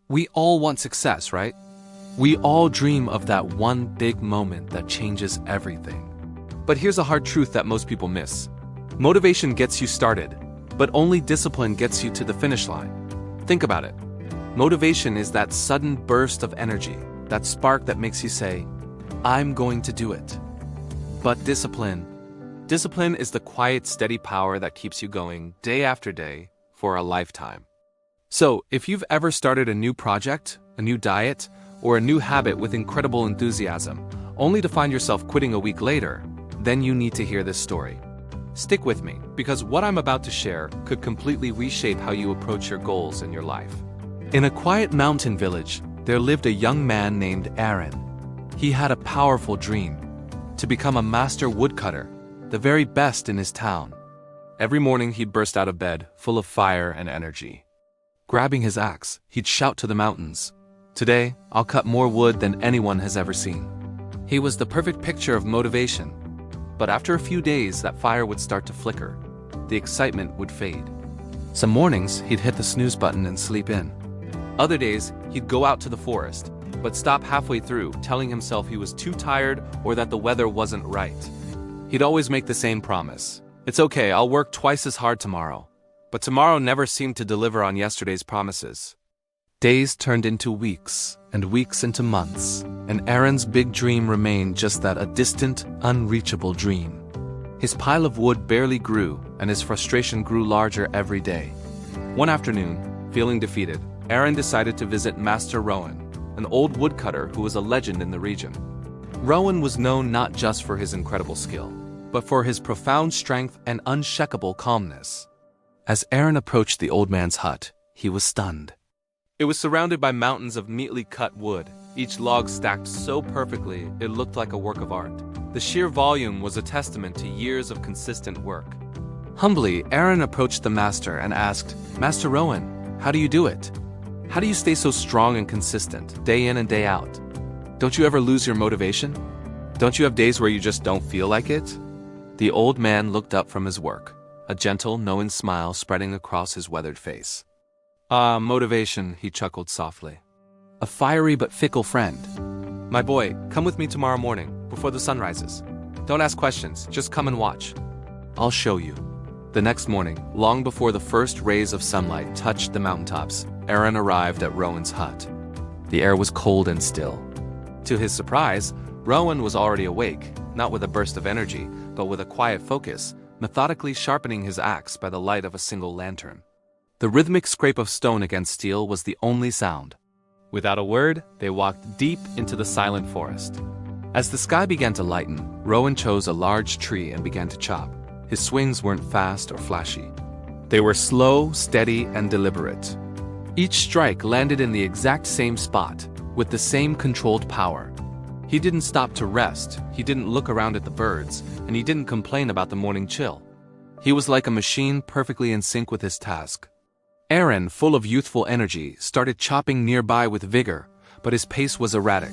We all want success, right? We all dream of that one big moment that changes everything. But here's a hard truth that most people miss. Motivation gets you started, but only discipline gets you to the finish line. Think about it. Motivation is that sudden burst of energy, that spark that makes you say, I'm going to do it. But discipline is the quiet, steady power that keeps you going day after day for a lifetime. So, if you've ever started a new project, a new diet, or a new habit with incredible enthusiasm, only to find yourself quitting a week later, then you need to hear this story. Stick with me, because what I'm about to share could completely reshape how you approach your goals in your life. In a quiet mountain village, there lived a young man named Aron. He had a powerful dream: to become a master woodcutter, the very best in his town. Every morning he'd burst out of bed, full of fire and energy. Grabbing his axe, he'd shout to the mountains, "Today, I'll cut more wood than anyone has ever seen." He was the perfect picture of motivation. But after a few days, that fire would start to flicker. The excitement would fade. Some mornings, he'd hit the snooze button and sleep in. Other days, he'd go out to the forest, but stop halfway through, telling himself he was too tired or that the weather wasn't right. He'd always make the same promise: "It's okay, I'll work twice as hard tomorrow." But tomorrow never seemed to deliver on yesterday's promises. Days turned into weeks, and weeks into months, and Aron's big dream remained just that, a distant, unreachable dream. His pile of wood barely grew, and his frustration grew larger every day. One afternoon, feeling defeated, Aron decided to visit Master Rowan, an old woodcutter who was a legend in the region. Rowan was known not just for his incredible skill, but for his profound strength and unshakable calmness. As Aron approached the old man's hut, he was stunned. It was surrounded by mountains of neatly cut wood, each log stacked so perfectly it looked like a work of art. The sheer volume was a testament to years of consistent work. Humbly, Aron approached the master and asked, "Master Rowan, how do you do it? How do you stay so strong and consistent, day in and day out? Don't you ever lose your motivation? Don't you have days where you just don't feel like it?" The old man looked up from his work, a gentle, knowing smile spreading across his weathered face. "Ah, motivation," he chuckled softly. "A fiery but fickle friend. My boy, come with me tomorrow morning, before the sun rises. Don't ask questions, just come and watch. I'll show you." The next morning, long before the first rays of sunlight touched the mountaintops, Aron arrived at Rowan's hut. The air was cold and still. To his surprise, Rowan was already awake, not with a burst of energy, but with a quiet focus, methodically sharpening his axe by the light of a single lantern. The rhythmic scrape of stone against steel was the only sound. Without a word, they walked deep into the silent forest. As the sky began to lighten, Rowan chose a large tree and began to chop. His swings weren't fast or flashy. They were slow, steady, and deliberate. Each strike landed in the exact same spot, with the same controlled power. He didn't stop to rest, he didn't look around at the birds, and he didn't complain about the morning chill. He was like a machine perfectly in sync with his task. Aron, full of youthful energy, started chopping nearby with vigor, but his pace was erratic.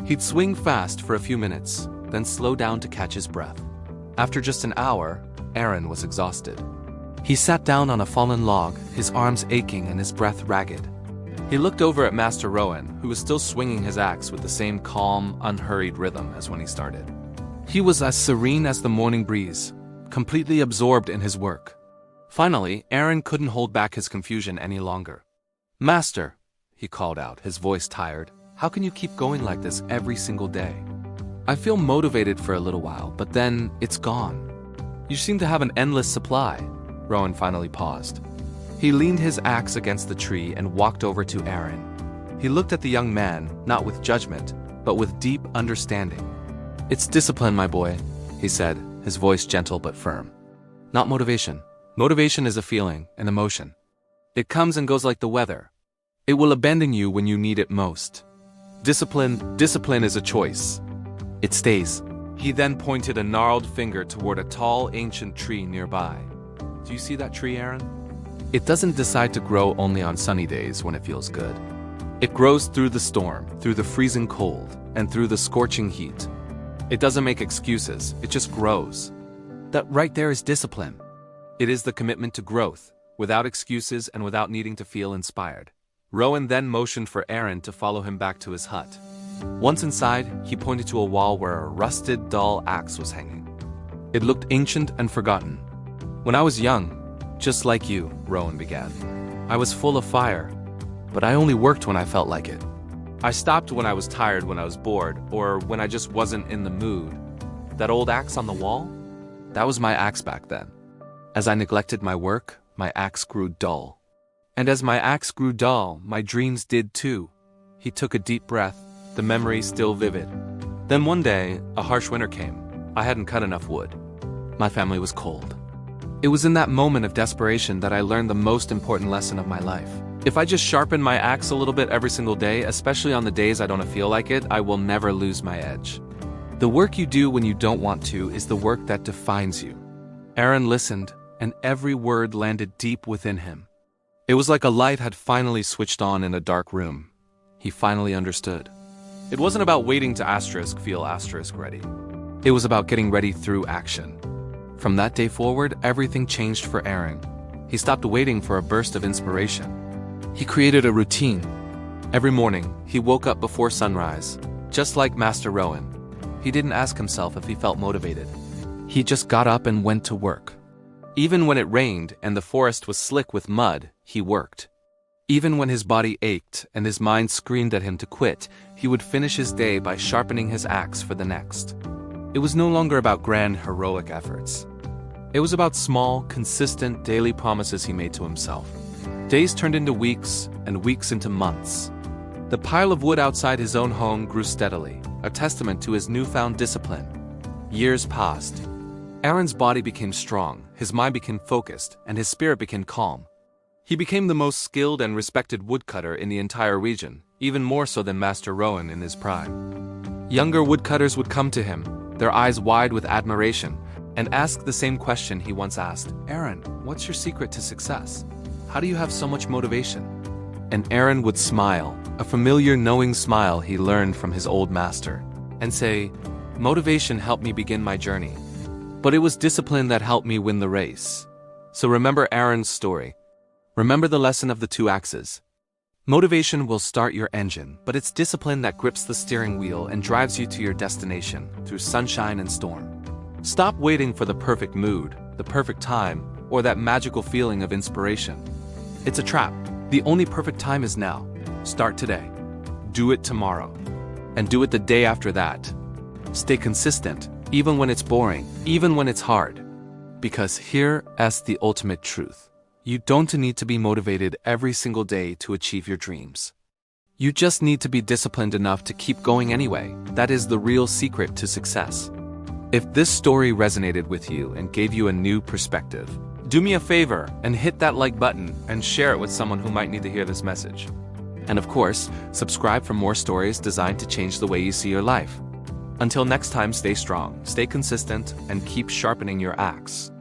He'd swing fast for a few minutes, then slow down to catch his breath. After just an hour, Aron was exhausted. He sat down on a fallen log, his arms aching and his breath ragged. He looked over at Master Rowan, who was still swinging his axe with the same calm, unhurried rhythm as when he started. He was as serene as the morning breeze, completely absorbed in his work. Finally, Aron couldn't hold back his confusion any longer. "Master," he called out, his voice tired, "how can you keep going like this every single day? I feel motivated for a little while, but then it's gone." "You seem to have an endless supply." Rowan finally paused. He leaned his axe against the tree and walked over to Aron. He looked at the young man, not with judgment, but with deep understanding. "It's discipline, my boy," he said, his voice gentle but firm. "Not motivation. Motivation is a feeling, an emotion. It comes and goes like the weather. It will abandon you when you need it most. Discipline is a choice. It stays." He then pointed a gnarled finger toward a tall, ancient tree nearby. "Do you see that tree, Aron? It doesn't decide to grow only on sunny days when it feels good. It grows through the storm, through the freezing cold, and through the scorching heat. It doesn't make excuses, it just grows. That right there is discipline. It is the commitment to growth, without excuses and without needing to feel inspired. Rowan then motioned for Aron to follow him back to his hut. Once inside, he pointed to a wall where a rusted, dull axe was hanging. It looked ancient and forgotten. "When I was young, just like you," Rowan began, "I was full of fire, but I only worked when I felt like it. I stopped when I was tired, when I was bored, or when I just wasn't in the mood. That old axe on the wall? That was my axe back then. As I neglected my work, my axe grew dull. And as my axe grew dull, my dreams did too." He took a deep breath, the memory still vivid. "Then one day, a harsh winter came. I hadn't cut enough wood. My family was cold. It was in that moment of desperation that I learned the most important lesson of my life. If I just sharpen my axe a little bit every single day, especially on the days I don't feel like it, I will never lose my edge. The work you do when you don't want to is the work that defines you." Aron listened, and every word landed deep within him. It was like a light had finally switched on in a dark room. He finally understood. It wasn't about waiting to feel ready. It was about getting ready through action. From that day forward, everything changed for Aron. He stopped waiting for a burst of inspiration. He created a routine. Every morning, he woke up before sunrise, just like Master Rowan. He didn't ask himself if he felt motivated. He just got up and went to work. Even when it rained and the forest was slick with mud, he worked. Even when his body ached and his mind screamed at him to quit, he would finish his day by sharpening his axe for the next. It was no longer about grand, heroic efforts. It was about small, consistent, daily promises he made to himself. Days turned into weeks, and weeks into months. The pile of wood outside his own home grew steadily, a testament to his newfound discipline. Years passed. Aron's body became strong, his mind became focused, and his spirit became calm. He became the most skilled and respected woodcutter in the entire region, even more so than Master Rowan in his prime. Younger woodcutters would come to him, their eyes wide with admiration, and ask the same question he once asked: "Aron, what's your secret to success? How do you have so much motivation?" And Aron would smile, a familiar knowing smile he learned from his old master, and say, "Motivation helped me begin my journey, but it was discipline that helped me win the race." So remember Aron's story. Remember the lesson of the two axes. Motivation will start your engine, but it's discipline that grips the steering wheel and drives you to your destination through sunshine and storm. Stop waiting for the perfect mood, the perfect time, or that magical feeling of inspiration. It's a trap. The only perfect time is now. Start today. Do it tomorrow. And do it the day after that. Stay consistent, even when it's boring, even when it's hard. Because here's the ultimate truth. You don't need to be motivated every single day to achieve your dreams. You just need to be disciplined enough to keep going anyway. That is the real secret to success. If this story resonated with you and gave you a new perspective, do me a favor and hit that like button and share it with someone who might need to hear this message. And of course, subscribe for more stories designed to change the way you see your life. Until next time, stay strong, stay consistent, and keep sharpening your axe.